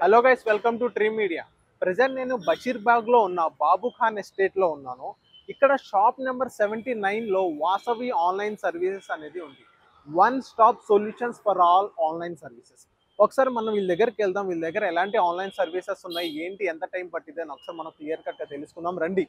Hello guys, welcome to Dream Media. Present నేను బషీర్బాగ్లో ఉన్న బాబు ఖాన్ ఎస్టేట్లో ఉన్నాను. ఇక్కడ షాప్ నెంబర్ 79లో వాసవి ఆన్లైన్ సర్వీసెస్ అనేది ఉంది. One stop solutions for all online services. ఒకసారి మనం వీళ్ళ దగ్గరికి వెళ్దాం. వీళ్ళ దగ్గర ఎలాంటి ఆన్లైన్ సర్వీసెస్ ఉన్నాయి, ఏంటి, ఎంత టైం పట్టింది అని ఒకసారి మనం క్లియర్ కట్గా తెలుసుకుందాం రండి.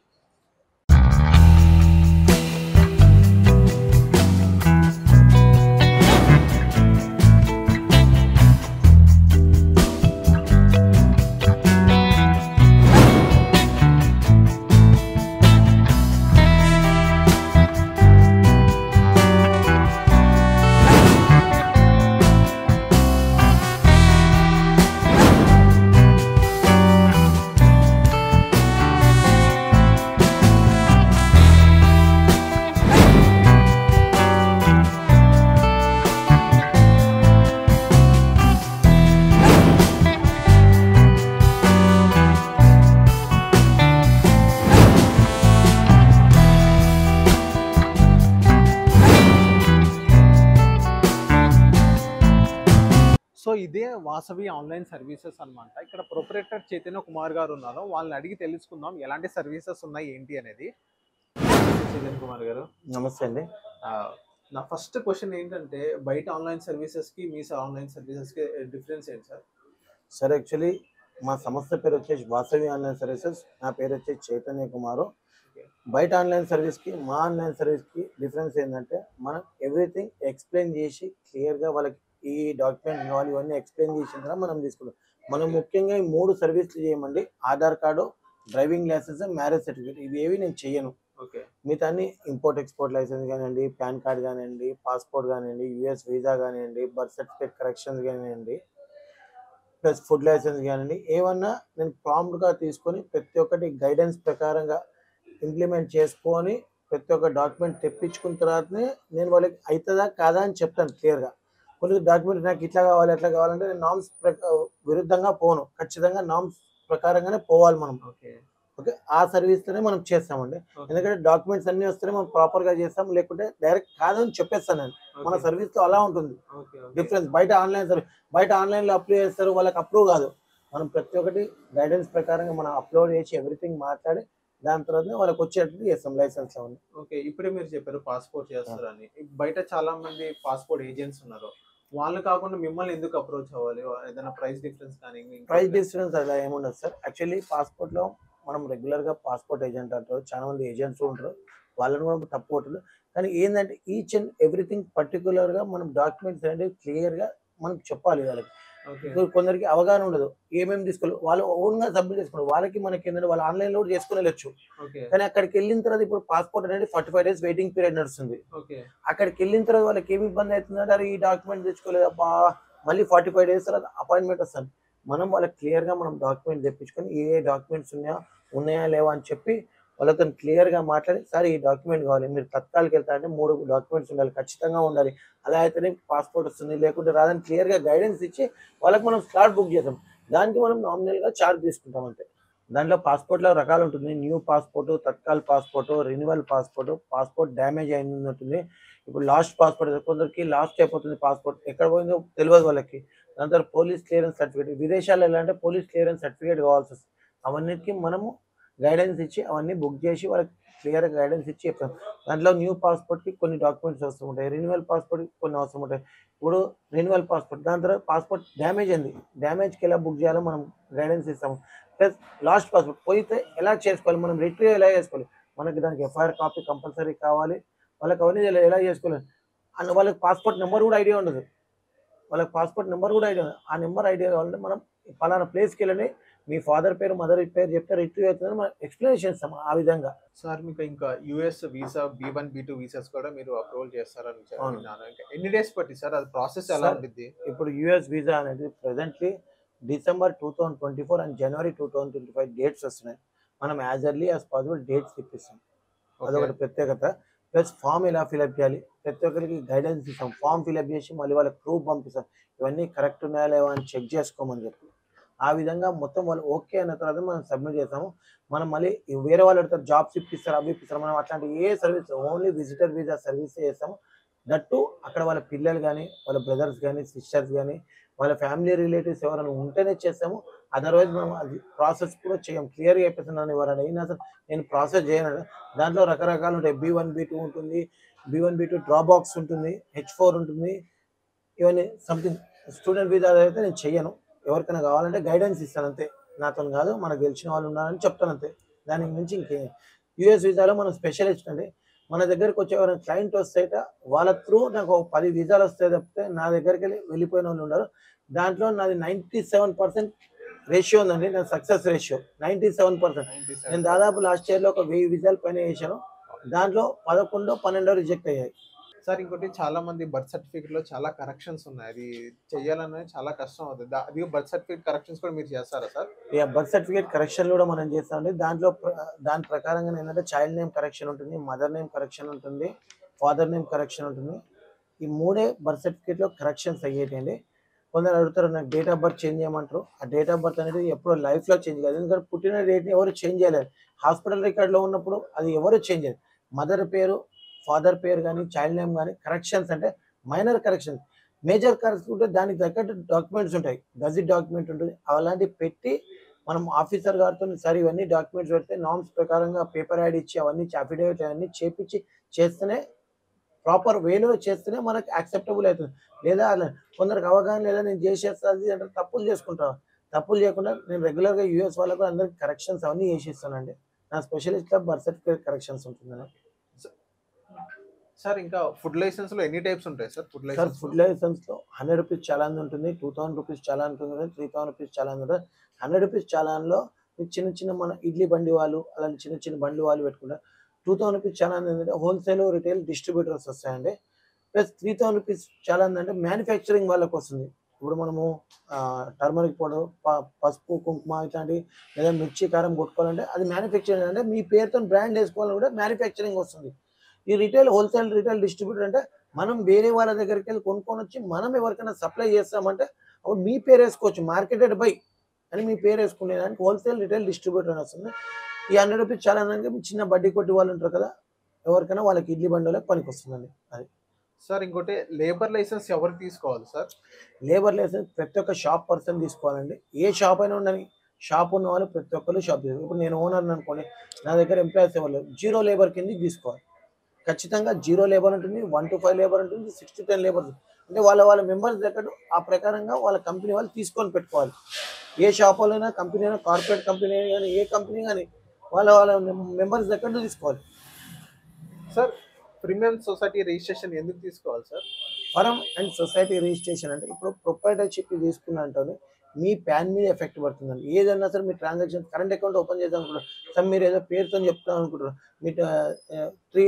సో ఇదే వాసవి ఆన్లైన్ సర్వీసెస్ అనమాట. ఇక్కడ ప్రొపరేటర్ చైతన్య కుమార్ గారు ఉన్నారు. వాళ్ళని అడిగి తెలుసుకుందాం ఎలాంటి సర్వీసెస్ ఉన్నాయి ఏంటి అనేది. చైతన్య కుమార్ గారు నమస్తే అండి. నా ఫస్ట్ క్వశ్చన్ ఏంటంటే, బయట ఆన్లైన్ సర్వీసెస్కి మీ ఆన్లైన్ సర్వీసెస్కి డిఫరెన్స్ ఏంటి సార్? సార్ యాక్చువల్లీ మా సంస్థ పేరు వచ్చేసి వాసవి ఆన్లైన్ సర్వీసెస్. నా పేరు వచ్చేసి చైతన్య కుమారు. బయట ఆన్లైన్ సర్వీస్కి మా ఆన్లైన్ సర్వీస్కి డిఫరెన్స్ ఏంటంటే, మనం ఎవ్రీథింగ్ ఎక్స్ప్లెయిన్ చేసి క్లియర్గా వాళ్ళకి ఈ డాక్యుమెంట్ కావాలి ఇవన్నీ ఎక్స్ప్లెయిన్ చేసిన తర్వాత మనం తీసుకుంటాం. మనం ముఖ్యంగా ఈ 3 సర్వీసులు చేయమండి: Aadhaar card, driving licence, marriage certificate. ఇవి ఏవి నేను చెయ్యను. ఓకే. మిగతా అన్ని ఇంపోర్ట్ ఎక్స్పోర్ట్ లైసెన్స్ కానివ్వండి, పాన్ కార్డ్ కానివ్వండి, పాస్పోర్ట్ కానివ్వండి, యూఎస్ వీసా కానివ్వండి, బర్త్ సర్టిఫికేట్ కరెక్షన్స్ కానివ్వండి, ప్లస్ ఫుడ్ లైసెన్స్ కానివ్వండి, ఏమన్నా నేను ప్రాంప్ట్గా తీసుకొని ప్రతి ఒక్కటి గైడెన్స్ ప్రకారంగా ఇంప్లిమెంట్ చేసుకొని ప్రతి ఒక్క డాక్యుమెంట్ తెప్పించుకున్న తర్వాతనే నేను వాళ్ళకి అవుతుందా కాదా అని చెప్తాను క్లియర్గా. కొన్ని డాక్యుమెంట్ నాకు ఇట్లా కావాలి అట్లా కావాలంటే నేను నామ్స్ విరుద్ధంగా పోను. ఖచ్చితంగా నామ్స్ ప్రకారంగానే పోవాలి మనం. ఓకే. ఓకే, ఆ సర్వీస్తోనే మనం చేస్తామండి. ఎందుకంటే డాక్యుమెంట్స్ అన్నీ వస్తేనే మనం ప్రాపర్గా చేస్తాం, లేకుంటే డైరెక్ట్ కాదని చెప్పేస్తాను నేను. మన సర్వీస్లో అలా ఉంటుంది డిఫరెన్స్. బయట ఆన్లైన్ సర్వీస్, బయట ఆన్లైన్లో అప్లై చేస్తారు, వాళ్ళకి అప్రూవ్ కాదు. మనం ప్రతి ఒక్కటి గైడెన్స్ ప్రకారంగా మనం అప్లోడ్ చేసి ఎవ్రీథింగ్ మాట్లాడి దాని తర్వాత వాళ్ళకి వచ్చేటట్టు చేస్తాం లైసెన్స్ అవన్నీ. ఓకే. ఇప్పుడే మీరు చెప్పారు పాస్పోర్ట్ చేస్తారని. బయట చాలా మంది పాస్పోర్ట్ ఏజెంట్స్ ఉన్నారు. వాళ్ళు కాకుండా మిమ్మల్ని ఎందుకు అప్రోచ్ అవ్వాలి? ఏదైనా ప్రైస్ డిఫరెన్స్ కానీ? ప్రైస్ డిఫరెన్స్ అలా ఏముండదు సార్. యాక్చువల్లీ పాస్పోర్ట్లో మనం రెగ్యులర్గా పాస్పోర్ట్ ఏజెంట్ అంటారు, చాలా మంది ఏజెంట్స్ ఉంటారు, వాళ్ళని కూడా తప్పు కొట్టదు. కానీ ఏంటంటే ఈచ్ అండ్ ఎవ్రీథింగ్ పర్టికులర్గా మనం డాక్యుమెంట్స్ అనేవి క్లియర్గా మనం చెప్పాలి వాళ్ళకి. కొందరికి అవగాహన ఉండదు, ఏమేమి తీసుకోవాలి, వాళ్ళు ఓన్గా సబ్మిట్ చేసుకుంటారు. వాళ్ళకి మనకి ఏంటంటే వాళ్ళు ఆన్లైన్లో కూడా చేసుకుని వెళ్ళొచ్చు. కానీ అక్కడికి వెళ్ళిన తర్వాత ఇప్పుడు పాస్పోర్ట్ అనేది 45 days వెయిటింగ్ పీరియడ్ నడుస్తుంది. అక్కడికి వెళ్ళిన తర్వాత వాళ్ళకి ఏమి ఇబ్బంది అవుతుందంటే, అది ఈ డాక్యుమెంట్ తెచ్చుకోలేదు అబ్బా, మళ్ళీ 45 days తర్వాత అపాయింట్మెంట్ వస్తుంది. మనం వాళ్ళకి క్లియర్గా మనం డాక్యుమెంట్ తెప్పించుకొని ఏ డాక్యుమెంట్స్ ఉన్నాయా లేవా అని చెప్పి వాళ్ళతో క్లియర్గా మాట్లాడి, సార్ ఈ డాక్యుమెంట్ కావాలి, మీరు తత్కాలకి వెళ్తారంటే 3 డాక్యుమెంట్స్ ఉండాలి, ఖచ్చితంగా ఉండాలి, అలా అయితేనే పాస్పోర్ట్ వస్తుంది, లేకుంటే రాదని క్లియర్గా గైడెన్స్ ఇచ్చి వాళ్ళకి మనం స్లాట్ బుక్ చేస్తాం. దానికి మనం నామినల్గా ఛార్జ్ తీసుకుంటాం అంతే. దాంట్లో పాస్పోర్ట్లో రకాలు ఉంటుంది: new passport, Tatkal passport, renewal passport, passport damage అయింది ఉంటుంది. ఇప్పుడు లాస్ట్ పాస్పోర్ట్, కొందరికి లాస్ట్ అయిపోతుంది పాస్పోర్ట్, ఎక్కడ పోయిందో తెలియదు వాళ్ళకి. దాని తర్వాత పోలీస్ క్లియరెన్స్ సర్టిఫికేట్, విదేశాల్లో ఎలా అంటే పోలీస్ క్లియరెన్స్ సర్టిఫికేట్ కావాల్సి వస్తుంది. అవన్నిటికీ మనము గైడెన్స్ ఇచ్చి అవన్నీ బుక్ చేసి వాళ్ళకి క్లియర్గా గైడెన్స్ ఇచ్చి చెప్తాం. దాంట్లో న్యూ పాస్పోర్ట్కి కొన్ని డాక్యుమెంట్స్ అవసరం ఉంటాయి, రెన్యువల్ పాస్పోర్ట్కి కొన్ని అవసరం ఉంటాయి. ఇప్పుడు రెన్యువల్ పాస్పోర్ట్, దాని తర్వాత పాస్పోర్ట్ డ్యామేజ్ అయింది, డ్యామేజ్కి ఎలా బుక్ చేయాలో మనం గైడెన్స్ ఇస్తాము. ప్లస్ లాస్ట్ పాస్పోర్ట్ పోయితే ఎలా చేసుకోవాలి, మనం రిట్రీవ్ ఎలా చేసుకోవాలి, మనకి దానికి ఎఫ్ఐఆర్ కాపీ కంపల్సరీ కావాలి. వాళ్ళకి అవన్నీ ఎలా చేసుకోవాలి అండ్ వాళ్ళకి పాస్పోర్ట్ నెంబర్ కూడా ఐడియా ఉండదు. వాళ్ళకి పాస్పోర్ట్ నెంబర్ కూడా ఐడియా ఉండదు. ఆ నెంబర్ ఐడియా కావాలంటే మనం పలానా ప్లేస్కి వెళ్ళని మీ ఫాదర్ పేరు మదర్ పేరు చెప్తే రిట్రీవ్ అవుతుందని మనం ఎక్స్ప్లెయిన్ చేస్తాం. ఆ విధంగా సార్ మీకు ఇంకా US visa B1 B2 visas కూడా మీరు అప్రూవల్ చేస్తారని విన్నాను. ఎన్ని డేస్ పట్టి సార్ అది ప్రాసెస్ ఎలా ఉంటుంది? ఇప్పుడు యూఎస్ వీసా అనేది presently December 2024 and January 2025 dates వస్తున్నాయి. మనం as early as possible dates ఇప్పిస్తాం. అదొకటి ప్రత్యేకత. ప్లస్ ఫామ్ ఎలా ఫిలప్ చేయాలి, ప్రతి ఒక్కరికి గైడెన్స్ ఇస్తాం. ఫామ్ ఫిలప్ చేసి మళ్ళీ వాళ్ళకి ప్రూఫ్ పంపిస్తాం, ఇవన్నీ కరెక్ట్ ఉన్నాయా లేవా అని చెక్ చేసుకోమని చెప్పి. ఆ విధంగా మొత్తం వాళ్ళు ఓకే అన్న తర్వాత మనం సబ్మిట్ చేస్తాము. మనం మళ్ళీ వేరే వాళ్ళు అడుగుతారు, జాబ్స్ ఇప్పిస్తారు, అవి ఇప్పిస్తారు. మనం అట్లాంటి ఏ service, only visitor visa service చేస్తాము. దట్టు అక్కడ వాళ్ళ పిల్లలు కానీ, వాళ్ళ బ్రదర్స్ కానీ, సిస్టర్స్ కానీ, వాళ్ళ ఫ్యామిలీ రిలేటివ్స్ ఎవరైనా ఉంటేనే చేస్తాము. అదర్వైజ్ మనం అది ప్రాసెస్ కూడా చేయం. క్లియర్‌గా చెప్పేస్తున్నాను ఎవరైనా అడిగినా అసలు నేను ప్రాసెస్ చేయను. దాంట్లో రకరకాలు ఉంటాయి. B1, B2 ఉంటుంది. B1, B2 డ్రాప్ బాక్స్ ఉంటుంది. H4 ఉంటుంది. ఇవన్నీ సంథింగ్ స్టూడెంట్ వీసా అయితే నేను చెయ్యను. ఎవరికైనా కావాలంటే గైడెన్స్ ఇస్తాను అంతే. నాతోని కాదు, మనకు తెలిసిన వాళ్ళు ఉన్నారని చెప్తాను అంతే. దానికి మించి యూఎస్ వీసాలో మనం స్పెషలిస్ట్ అండి. మన దగ్గరికి వచ్చే ఎవరైనా క్లయింట్ వస్తేట వాళ్ళ త్రూ నాకు ఒక 10 వీసాలు వస్తాయి తప్పితే నా దగ్గరికి వెళ్ళిపోయిన వాళ్ళు ఉండరు. దాంట్లో నాది 97% రేషియో ఉందండి. నా సక్సెస్ రేషియో 97%. నేను దాదాపు లాస్ట్ ఇయర్‌లో ఒక 1000 వీసాల పైన చేశాను. దాంట్లో 11, 12 రిజెక్ట్ అయ్యాయి. సార్ ఇంకోటి చాలా మంది బర్త్ సర్టిఫికేట్ లో చాలా కరెక్షన్స్ ఉన్నాయి. అది చెయ్యాలనేది చాలా కష్టం అవుతుంది. అది బర్త్ సర్టిఫికేట్ కరెక్షన్స్ కూడా మీరు చేస్తారా సార్? బర్త్ సర్టిఫికేట్ కరెక్షన్ కూడా మనం చేస్తామండి. దాంట్లో దాని ప్రకారంగా ఏంటంటే చైల్డ్ నేమ్ కరెక్షన్ ఉంటుంది, మదర్ నేమ్ కరెక్షన్ ఉంటుంది, ఫాదర్ నేమ్ కరెక్షన్ ఉంటుంది. ఈ మూడే బర్త్ సర్టిఫికేట్లో కరెక్షన్స్ అయ్యేటండి. కొందరు అడుగుతారు నాకు డేట్ ఆఫ్ బర్త్ చేంజ్ చేయమంటారు. ఆ డేట్ ఆఫ్ బర్త్ అనేది ఎప్పుడో లైఫ్లో చేంజ్ కాదు. ఎందుకంటే పుట్టిన డేట్ని ఎవరు చేంజ్ చేయలేరు. హాస్పిటల్ రికార్డులో ఉన్నప్పుడు అది ఎవరు చేంజ్ చేయరు. మదర్ పేరు, ఫాదర్ పేరు కానీ, చైల్డ్ నేమ్ కానీ కరెక్షన్స్ అంటే మైనర్ కరెక్షన్స్. మేజర్ కరెక్షన్స్ ఉంటే దానికి తగ్గట్టు డాక్యుమెంట్స్ ఉంటాయి. గజిట్ డాక్యుమెంట్ ఉంటుంది. అలాంటివి పెట్టి మనం ఆఫీసర్ గారితో సార్ ఇవన్నీ డాక్యుమెంట్స్ పెడితే నార్మ్స్ ప్రకారంగా పేపర్ యాడ్ ఇచ్చి అవన్నీ అఫిడవిట్ అవన్నీ చేపించి చేస్తేనే ప్రాపర్ వేలో చేస్తేనే మనకు యాక్సెప్టబుల్ అవుతుంది. లేదా అలా కొందరికి అవగాహన లేదా నేను చేసేస్తా అది అంటే తప్పులు చేసుకుంటా. తప్పులు చేయకుండా నేను రెగ్యులర్‌గా యూఎస్ వాళ్ళకు అందరికి కరెక్షన్స్ అవన్నీ చేసిస్తానండి. నా స్పెషలిస్ట్‌గా బర్త్ సర్టిఫికేట్ కరెక్షన్స్ ఉంటుందండి. సార్ ఇంకా ఫుడ్ లైసెన్స్ లో ఎన్ని టైప్స్ ఉంటాయి sir? Food sir licence food లైసెన్స్‌లో రూ. 100 చలాన్ ఉంటుంది. రూ. 2000 చలాన్ ఉంటుంది. రూ. 3000 చలాన్ ఉంటుంది. రూ. 100 చలాన్‌లో మీకు చిన్న చిన్న మన ఇడ్లీ బండి వాళ్ళు అలాంటి చిన్న చిన్న బండ్లు వాళ్ళు పెట్టుకుంటారు. రూ. 2000 చలాన్ ఏంటంటే హోల్‌సేల్, రిటైల్ డిస్ట్రిబ్యూటర్స్ వస్తాయండి. ప్లస్ రూ. 3000 చలాన్ అంటే మ్యానుఫ్యాక్చరింగ్ వాళ్ళకొస్తుంది. ఇప్పుడు మనము టర్మరిక్ పౌడర్, పసుపు, కుంకుమ ఇట్లాంటివి లేదా మిర్చి, కారం కొట్టుకోవాలంటే అది మ్యానుఫ్యాక్చరింగ్ అంటే మీ పేరుతోని బ్రాండ్ ఏసుకోవాలన్నా కూడా మ్యానుఫ్యాక్చరింగ్ వస్తుంది. ఈ రిటైల్, హోల్‌సేల్, రిటైల్ డిస్ట్రిబ్యూటర్ అంటే మనం వేరే వాళ్ళ దగ్గరికెళ్ళి కొనుక్కొనొచ్చి మనం ఎవరికైనా సప్లై చేస్తామంటే అప్పుడు మీ పేరేసుకోవచ్చు. మార్కెటెడ్ బై అని మీ పేరేసుకునేదానికి హోల్‌సేల్, రిటైల్ డిస్ట్రిబ్యూటర్ అని వస్తుంది. ఈ రూ. 100 చలాన్ అంటే మీ చిన్న బడ్డీ కొట్టు వాళ్ళు ఉంటారు కదా! ఎవరికైనా వాళ్ళకి ఇడ్లీ బండోళ్ళకి పనికొస్తుందండి అది. సార్ ఇంకోటి లేబర్ లైసెన్స్ ఎవరు తీసుకోవాలి సార్? లేబర్ లైసెన్స్ ప్రతి ఒక్క షాప్ పర్సన్ తీసుకోవాలండి. ఏ షాప్ అయినా ఉండని. షాప్ ఉన్న వాళ్ళు ప్రతి ఒక్కళ్ళు షాప్ తీసుకోవాలి. ఇప్పుడు నేను ఓనర్‌ని అనుకోండి. నా దగ్గర ఎంప్లాయీస్ ఎవరు లేరు. జీరో లేబర్ కిందకి తీసుకోవాలి. ఖచ్చితంగా జీరో లేబర్ ఉంటుంది. 1-5 లేబర్ ఉంటుంది. 6-10 లేబర్ ఉంటుంది. అంటే వాళ్ళ వాళ్ళ మెంబర్స్ దగ్గర ఆ ప్రకారంగా వాళ్ళ కంపెనీ వాళ్ళు తీసుకొని పెట్టుకోవాలి. ఏ షాప్ వాళ్ళైనా, కంపెనీ అయినా, కార్పొరేట్ కంపెనీ గాని, ఏ కంపెనీ గాని వాళ్ళ వాళ్ళ మెంబర్స్ దగ్గర తీసుకోవాలి. సార్ ప్రీమియం సొసైటీ రిజిస్ట్రేషన్ ఎందుకు తీసుకోవాలి sir? Firm and society registration అంటే ఇప్పుడు ప్రొప్రైటర్‌షిప్ తీసుకున్నంటనే మీ పాన్ మీద ఎఫెక్ట్ పడుతుందండి. ఏదన్నా సరే మీ ట్రాన్సాక్షన్ కరెంట్ అకౌంట్ ఓపెన్ చేద్దాం అనుకుంటారు. సార్ మీరు ఏదో పేరుతోని చెప్తాం అనుకుంటారు. మీ ట్రీ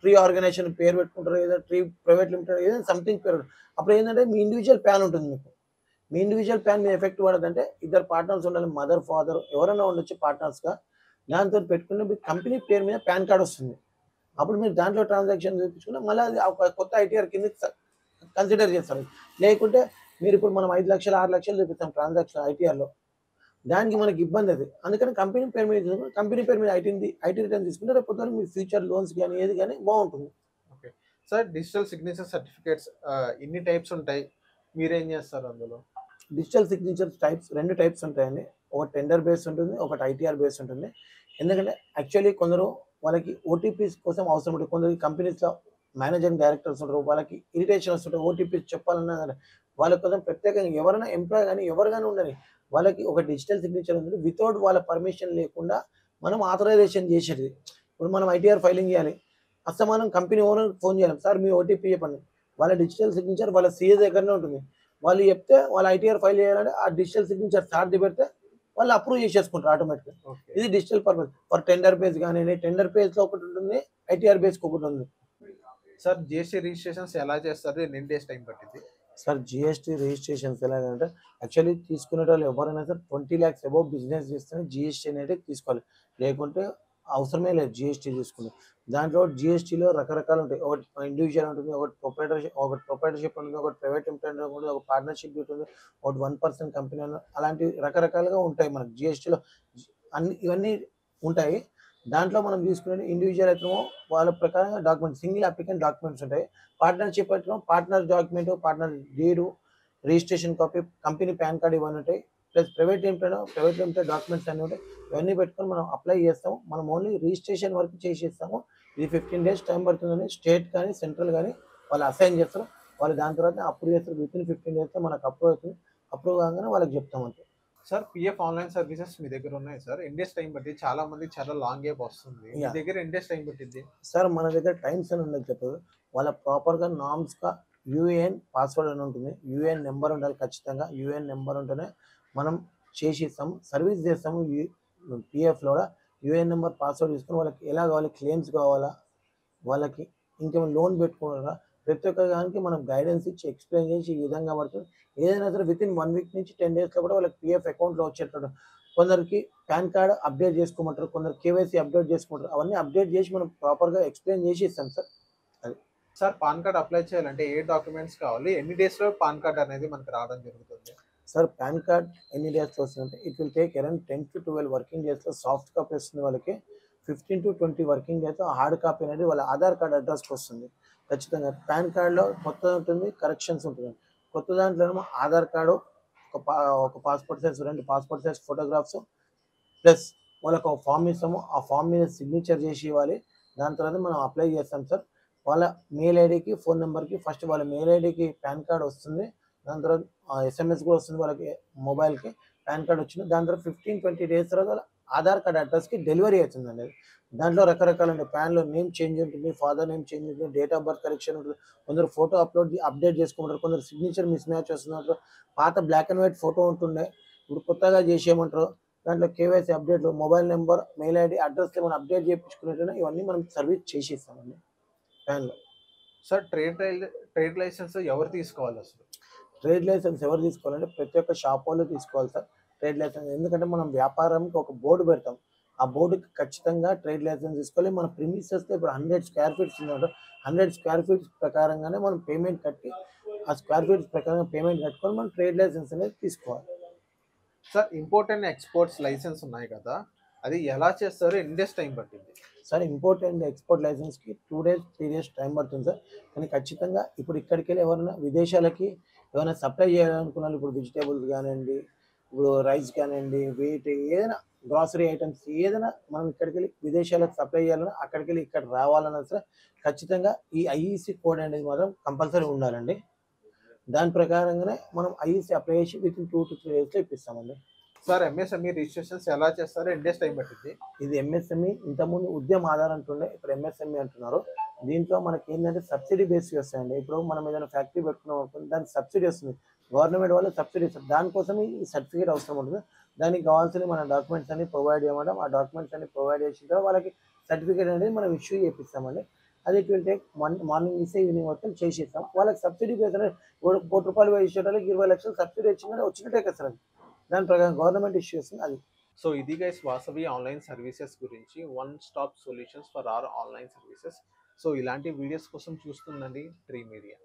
ట్రీ ఆర్గనైజేషన్ పేరు పెట్టుకుంటారు. ఏదో ట్రీ ప్రైవేట్ లిమిటెడ్ ఏదో సంథింగ్ పేరు. అప్పుడు ఏంటంటే మీ ఇండివిడ్యువల్ పాన్ ఉంటుంది మీకు. మీ ఇండివిడ్యువల్ పాన్ మీద ఎఫెక్ట్ పడదంటే ఇద్దరు పార్ట్నర్స్ ఉండాలి. మదర్, ఫాదర్ ఎవరైనా ఉండొచ్చు పార్ట్నర్స్‌గా. దాంతోని పెట్టుకుంటే మీకు కంపెనీ పేరు మీద పాన్ కార్డ్ వస్తుంది. అప్పుడు మీరు దాంట్లో ట్రాన్సాక్షన్ చూపించుకుంటే మళ్ళీ అది ఒక కొత్త ఐటీఆర్ కిందకి కన్సిడర్ చేస్తారు. లేకుంటే మీరు ఇప్పుడు మనం 5,00,000, 6,00,000 చూపిస్తాం ట్రాన్సాక్షన్ ఐటీఆర్‌లో. దానికి మనకి ఇబ్బంది అది. అందుకని కంపెనీ పేరు మీద తీసుకుంటే కంపెనీ పేరు మీద ఐటీ రిటర్న్ తీసుకుంటే రేపు పొద్దున మీ ఫ్యూచర్ లోన్స్ గాని ఏది గాని బావుంటుంది. Okay. Sir digital signature certificates ఇన్ని టైప్స్ ఉంటాయి. మీరేం చేస్తారు అందులో? డిజిటల్ సిగ్నేచర్ టైప్స్ 2 టైప్స్ ఉంటాయండి. ఒకటి టెండర్ బేస్ ఉంటుంది. ఒకటి ఐటీఆర్ బేస్ ఉంటుంది. ఎందుకంటే యాక్చువల్లీ కొందరు వాళ్ళకి ఓటీపీస్ కోసం అవసరం ఉంటుంది. కొందరు కంపెనీస్‌లో మేనేజింగ్ డైరెక్టర్స్ ఉంటారు. వాళ్ళకి ఇరిటేషన్ వస్తుంటాయి. ఓటీపీస్ చెప్పాలన్నా గాని వాళ్ళ కోసం ప్రత్యేకంగా ఎవరైనా ఎంప్లాయీ గాని ఎవరు గాని ఉండని వాళ్ళకి ఒక డిజిటల్ సిగ్నేచర్ ఉంటుంది. వితౌట్ వాళ్ళ పర్మిషన్ లేకుండా మనం ఆథరైజేషన్ చేసేది. ఇప్పుడు మనం ఐటీఆర్ ఫైలింగ్ చేయాలి. అస్తమానం కంపెనీ ఓనర్‌కి ఫోన్ చేయాలి. సార్ మీ ఓటీపీ చెప్పండి. వాళ్ళ డిజిటల్ సిగ్నేచర్ వాళ్ళ సీఏ దగ్గరనే ఉంటుంది. వాళ్ళు చెప్తే వాళ్ళు ఐటీఆర్ ఫైల్ చేయాలంటే ఆ డిజిటల్ సిగ్నేచర్ సార్‌ది పెడితే వాళ్ళు అప్రూవ్ చేసేసుకుంటారు ఆటోమేటిక్‌గా. ఓకే. ఇది digital purpose. For tender base గానియండి, టెండర్ బేస్‌లో ఒకటుంటుంది. ఐటీఆర్ బేస్‌కి ఒకటుంది. సార్ జీఎస్టీ రిజిస్ట్రేషన్స్ ఎలా చేస్తారు? ఎన్ని డేస్ టైం పట్టిద్ది? సార్ జీఎస్టీ రిజిస్ట్రేషన్స్ ఎలాగంటే యాక్చువల్లీ తీసుకునేటోళ్ళు ఎవరైనా సరే 20 లాక్స్ అబోవ్ బిజినెస్ చేస్తేనే జీఎస్టీ అనేది తీసుకోవాలి. లేకుంటే అవసరమే లేదు జీఎస్టీ తీసుకుంటే. దాంట్లో జీఎస్టీలో రకరకాలు ఉంటాయి. ఒకటి ఇండివిడ్యువల్ ఉంటుంది. ఒకటి ప్రొప్రైటర్‌షిప్ ఉంటుంది. ఒకటి ప్రైవేట్ లిమిటెడ్ ఉంటుంది. ఒక పార్ట్నర్‌షిప్ ఉంటుంది. ఒకటి 1% కంపెనీ అలాంటివి రకరకాలుగా ఉంటాయి మనకు జీఎస్టీలో. ఇవన్నీ ఉంటాయి. దాంట్లో మనం తీసుకునేది ఇండివిడ్యువల్ అయితేనేమో వాళ్ళ ప్రకారంగా డాక్యుమెంట్స్ సింగిల్ అప్లికెంట్ డాక్యుమెంట్స్ ఉంటాయి. పార్ట్నర్‌షిప్ అయితేనేమో partner document, partner deed, registration copy, company pan card ఇవన్నీ ఉంటాయి. ప్లస్ ప్రైవేట్ లిమిటెడ్ డాక్యుమెంట్స్ అన్నీ ఉంటాయి. ఇవన్నీ పెట్టుకొని మనం అప్లై చేస్తాము. మనం ఓన్లీ రిజిస్ట్రేషన్ వరకు చేసేస్తాము. ఇది 15 డేస్ టైం పడుతుందని స్టేట్ కానీ సెంట్రల్ కానీ వాళ్ళు అసైన్ చేస్తారు. వాళ్ళు దాని తర్వాత అప్రూవ్ చేస్తారు. వితిన్ 15 డేస్లో మనకు అప్రూవ్ అవుతుంది. అప్రూవ్ కాగానే వాళ్ళకి చెప్తాం అంతే. సార్ పిఎఫ్ ఆన్లైన్ సర్వీసెస్ మీ దగ్గర ఉన్నాయి సార్. ఎన్ని డేస్ టైం పట్టింది? చాలా మంది చాలా లాంగ్ గ్యాప్ వస్తుంది. మీ Yeah. దగ్గర ఎన్ని డేస్ టైం పట్టింది? సార్ మన దగ్గర టైమ్స్ అని ఉండదు చెప్పదు. వాళ్ళ ప్రాపర్గా నామ్స్గా యూఏఎన్ పాస్వర్డ్ అని ఉంటుంది. యూఏఎన్ నెంబర్ ఉండాలి ఖచ్చితంగా. యూఏఎన్ నెంబర్ ఉంటేనే మనం చేసి ఇస్తాము, సర్వీస్ చేస్తాము. పిఎఫ్లో కూడా యూఏఎన్ నెంబర్ పాస్వర్డ్ తీసుకొని వాళ్ళకి ఎలా కావాలి, క్లెయిమ్స్ కావాలా, వాళ్ళకి ఇంకేమైనా లోన్ పెట్టుకోవాలా, ప్రతి ఒక్క దానికి మనం గైడెన్స్ ఇచ్చి ఎక్స్ప్లెయిన్ చేసి ఈ విధంగా పడుతుంది. ఏదైనా సరే వితిన్ 1 వీక్ నుంచి 10 డేస్లో కూడా వాళ్ళకి పిఎఫ్ అకౌంట్లో వచ్చేటట్టు. కొందరికి పాన్ కార్డ్ అప్డేట్ చేసుకోమంటారు, కొందరు కేవైసీ అప్డేట్ చేసుకుంటారు. అవన్నీ అప్డేట్ చేసి మనం ప్రాపర్గా ఎక్స్ప్లెయిన్ చేసి ఇస్తాం సార్. అది సార్ పాన్ కార్డ్ అప్లై చేయాలంటే ఏ డాక్యుమెంట్స్ కావాలి? ఎన్ని డేస్లో పాన్ కార్డ్ అనేది మనకు రావడం జరుగుతుంది? సార్ పాన్ కార్డ్ ఎన్ని డేస్లో వస్తుందంటే it will take around 10 to 12 working డేస్లో సాఫ్ట్ కాపీ వస్తుంది వాళ్ళకి. 15 to 20 వర్కింగ్ డేస్లో హార్డ్ కాపీ అనేది వాళ్ళ ఆధార్ కార్డ్ అడ్రస్కి వస్తుంది. ఖచ్చితంగా పాన్ కార్డ్లో కొత్త ఉంటుంది, కరెక్షన్స్ ఉంటుంది. కొత్త దాంట్లో ఏమో ఆధార్ కార్డు, ఒక passport size 2 passport size photographs plus వాళ్ళకి ఒక ఫామ్ ఇస్తాము. ఆ ఫామ్ మీద సిగ్నేచర్ చేసి ఇవ్వాలి. దాని తర్వాత మనం అప్లై చేస్తాం సార్. వాళ్ళ మెయిల్ ఐడికి, ఫోన్ నెంబర్కి ఫస్ట్ వాళ్ళ మెయిల్ ఐడికి పాన్ కార్డ్ వస్తుంది. దాని తర్వాత ఎస్ఎంఎస్ కూడా వస్తుంది వాళ్ళకి మొబైల్కి. పాన్ కార్డ్ వచ్చింది. దాని తర్వాత 15-20 డేస్ తర్వాత వాళ్ళ ఆధార్ కార్డ్ అడ్రస్కి డెలివరీ అవుతుందండి. దాంట్లో రకరకాల ఉంటాయి. ప్యాన్లో నేమ్ చేంజ్ ఉంటుంది, ఫాదర్ నేమ్ చేంజ్ ఉంటుంది, డేట్ ఆఫ్ బర్త్ కరెక్షన్ ఉంటుంది. కొందరు ఫోటో అప్డేట్ చేసుకుంటారు, కొందరు సిగ్నేచర్ మిస్ మ్యాచ్ వస్తున్నారు. పాత బ్లాక్ అండ్ వైట్ ఫోటో ఉంటుండే, ఇప్పుడు కొత్తగా చేసేయమంటారు. దాంట్లో కేవైసీ అప్డేట్లు, mobile number, mail ID, address మనం అప్డేట్ చేయించుకునేట్టుగా ఇవన్నీ మనం సర్వీస్ చేసి ఇస్తామండి ప్యాన్లో. సార్ ట్రేడ్ లైసెన్స్ ఎవరు తీసుకోవాలి అసలు? ట్రేడ్ లైసెన్స్ ఎవరు తీసుకోవాలంటే ప్రతి ఒక్క షాప్ వాళ్ళు తీసుకోవాలి సార్ ట్రేడ్ లైసెన్స్. ఎందుకంటే మనం వ్యాపారంకి ఒక బోర్డు పెడతాం. ఆ బోర్డుకి ఖచ్చితంగా ట్రేడ్ లైసెన్స్ తీసుకోవాలి. మన ప్రిమిసెస్లో ఇప్పుడు 100 స్క్వేర్ ఫీట్స్ ఉందంటే 100 స్క్వేర్ ఫీట్స్ ప్రకారంగానే మనం పేమెంట్ కట్టి, ఆ స్క్వేర్ ఫీట్స్ ప్రకారంగా పేమెంట్ కట్టుకొని మనం ట్రేడ్ లైసెన్స్ అనేది తీసుకోవాలి. Sir import and exports licence ఉన్నాయి కదా, అది ఎలా చేస్తారు? ఎన్ని డేస్ టైం పట్టింది? సార్ ఇంపోర్ట్ అండ్ ఎక్స్పోర్ట్ లైసెన్స్కి 2 days 3 days టైం పడుతుంది సార్. కానీ ఖచ్చితంగా ఇప్పుడు ఇక్కడికి వెళ్ళి ఎవరైనా విదేశాలకి ఏమైనా సప్లై చేయాలనుకున్నారు, ఇప్పుడు వెజిటేబుల్స్ కానివ్వండి, ఇప్పుడు రైస్ కానివ్వండి, వీట్ ఏదైనా గ్రాసరీ ఐటమ్స్ ఏదైనా మనం ఇక్కడికి వెళ్ళి విదేశాలకు సప్లై చేయాలన్నా, అక్కడికి వెళ్ళి ఇక్కడ రావాలన్నా సరే ఖచ్చితంగా ఈ ఐఈసీ కోడ్ అనేది మాత్రం కంపల్సరీ ఉండాలండి. దాని ప్రకారంగానే మనం ఐఈసీ అప్లై చేసి వితిన్ 2 to 3 daysలో ఇప్పిస్తామండి. సార్ ఎంఎస్ఎంఈ రిజిస్ట్రేషన్స్ ఎలా చేస్తారు? ఎన్ని డేస్ టైం పట్టింది? ఇది ఎంఎస్ఎంఈ. ఇంతకుముందు ఉద్యమ ఆధార్ అంటుండే, ఇప్పుడు ఎంఎస్ఎంఈ అంటున్నారు. దీంట్లో మనకి ఏంటంటే సబ్సిడీ బేస్ వస్తాయండి. ఇప్పుడు మనం ఏదైనా ఫ్యాక్టరీ పెట్టుకున్నాం అనుకోండి, దానికి సబ్సిడీ వస్తుంది. గవర్నమెంట్ వాళ్ళు సబ్సిడీ ఇస్తారు. దానికోసం ఈ సర్టిఫికేట్ అవసరం ఉంటుంది. దానికి కావాల్సిన మన డాక్యుమెంట్స్ అన్ని ప్రొవైడ్ చేయమంటాం. ఆ డాక్యుమెంట్స్ అన్ని ప్రొవైడ్ చేసిన తర్వాత వాళ్ళకి సర్టిఫికేట్ అనేది మనం ఇష్యూ చేపిస్తామండి. అది ఇట్ విల్ టేక్ మార్నింగ్ ఇస్తే ఈవినింగ్ మొత్తం చేసి ఇస్తాం. వాళ్ళకి సబ్సిడీ బేస్ అనేది ₹1,00,000 ఇచ్చేటానికి 20 లక్షలు సబ్సిడీ వచ్చినట్టే కదా సార్. దాని ప్రకారం గవర్నమెంట్ ఇష్యూ చేస్తుంది అది. సో ఇది గైస్ వాసవి ఆన్లైన్ సర్వీసెస్ గురించి, one stop solutions for our online services. So ఇలాంటి వీడియోస్ కోసం చూస్తుందండి ట్రీ మీడియా.